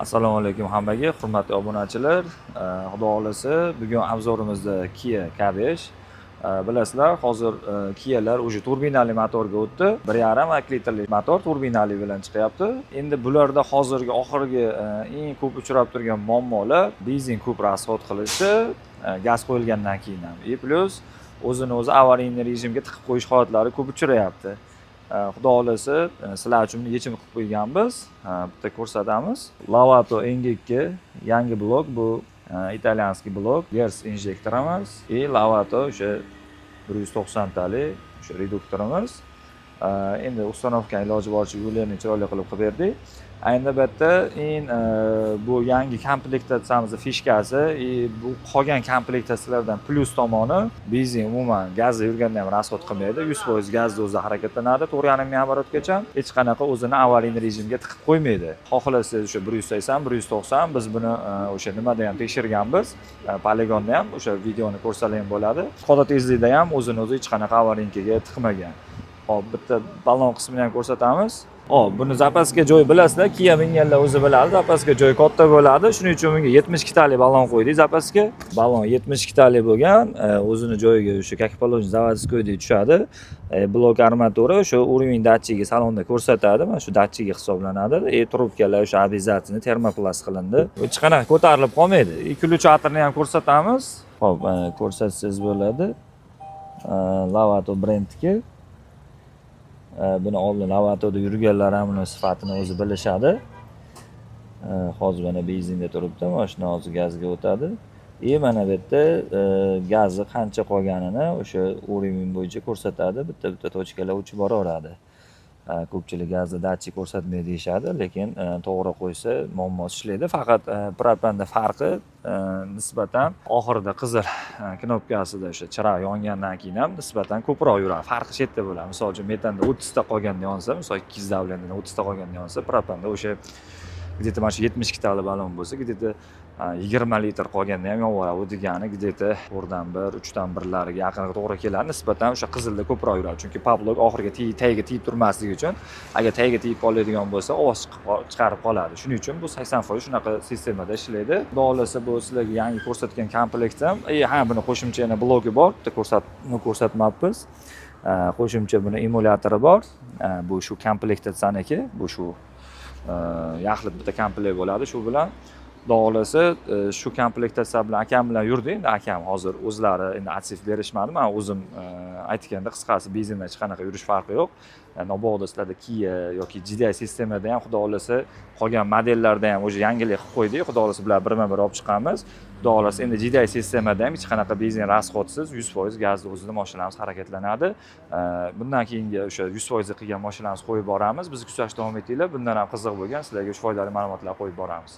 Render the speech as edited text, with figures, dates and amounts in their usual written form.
Assalomu alaykum hammaga, hurmatli obunachilar. Xudo xolasa, bugun obzorimizda Kia K5. Bilasizlar, hozir Kialar o'sha turbinali motorga o'tdi. 1,5 litrli motor turbinali bilan chiqyapti. Endi bularda hozirgi oxirgi eng ko'p uchrab turgan muammolar benzin ko'p rasxod qilishi, gaz qo'yilgandan keyin ham. Plus o'zini o'zi avariyniy rejimga tiqib qo'yish holatlari ko'p uchrayapti. Xudo xolasa sizlar uchun yechim qilib qo'yganmiz. Bitta ko'rsatamiz. Lavato N2 yangi blok, bu italyanskiy blok, Gers injektorimiz и Lavato o'sha 190 tali o'sha reduktorimiz. Endi ustanovka iloji boricha yo'llarni chiroyli qilib berdik. Ayni paytda bu yangi komplektatsiyamiz fishkasi, bu qolgan komplektatsiyalardan plus tomoni benzin umuman gazda yurganda ham rasxod qilmaydi. 100% gazda o'zi harakatlanadi 4,5 ming oborotgacha. Hech qanaqa o'zini avariyniy rejimga tiqib qo'ymaydi. Xohlasangiz o'sha 180, 190 biz buni o'sha nimada ham tekshirganmiz. Poligonda ham o'sha videoni ko'rsalar ham bo'ladi. Qoda tezlikda ham o'zini o'zi hech qanaqa avariyniga tiqmagan. Hop, bitta ballon qismini ham ko'rsatamiz. Hop, buni zapaska joy bilasizlar, Kia minganlar o'zi biladi, zapaska joy katta bo'ladi. Shuning uchun bunga 72 tali ballon qo'ydik zapaska. Ballon 72 tali bo'lgan, o'zini joyiga o'sha как положено заводскойda tushadi. Blok armatura o'sha уровень datchigi salonda ko'rsatadi. Mana shu datchigi hisoblanadi. Trubkalar o'sha обязательно termoplast qilindi. Hech qanaqa ko'tarilib qolmaydi. Ключаторni ham ko'rsatamiz. Hop, ko'rsatsangiz bo'ladi. Lavato brendniki. Buni oldin Lavatoda yurganlar ham buni sifatini o'zi bilishadi. Hozir mana benzinda turibdi, mashina hozir gazga o'tadi. Mana bu yerda gazi qancha qolganini o'sha уровень bo'yicha ko'rsatadi. Bitta tochkalar o'chib boraveradi. Ko'pchilik gazda datchik ko'rsatmaydi deyshadi, lekin to'g'ri qo'ysa muammosi ishlaydi. Faqat propanda farqi nisbatan oxirida qizil knopkasida o'sha chiroq yongandan keyin ham nisbatan ko'proq yuradi. Farqi shu yerda bo'ladi. Misol uchun metanda 30 ta qolganda yonsa, misol 200 davlendan 30 ta qolganda yonsa, propanda o'sha где-то mana shu 72 tali ballon bo'lsa, где-то 20 litr qolganda ham yonaveradi. Bu degani где-то 4dan 1, 3dan 1larga yaqinga to'g'ri keladi. Nisbatan o'sha qizilda ko'proq yuradi. Chunki pablok oxiriga tagiga tegib turmasligi uchun, agar tagiga tegib qoladigan bo'lsa, ovoz chiqarib qoladi. Shuning uchun bu 80% shunaqa sistemada ishlaydi. Xudo xolasa bu sizlarga yangi ko'rsatgan komplektim. Buni qo'shimcha yana blogi bor. Bitta ko'rsatmabmiz. Qo'shimcha buni emulyatori bor. Bu shu komplektatsiyaniki, bu shu yaxlit bitta komplekt bo'ladi. Shu bilan xudo xolasa shu komplektatsiya bilan akam bilan yurdik. Endi akam hozir o'zlari endi atsif berishmadi. Men o'zim aytganda qisqasi benzinda hech qanaqa yurish farqi yo'q. Nobog'da sizlarda Kia yoki GDI sistemada ham xudo xolasa qolgan modellarda ham o'sha yangilik qilib qo'ydik. Xudo xolasa bular birma-bir olib chiqamiz. Xudo xolasa endi GDI sistemada ham hech qanaqa benzin rasxodsiz 100% gazda o'zida mashinamiz harakatlanadi. Bundan keyingi o'sha 100% qilgan mashinamizni qo'yib boramiz. Bizni kuzatishda davom etinglar. Bundan ham qiziq bo'lgan sizlarga foydali ma'lumotlar qo'yib boramiz.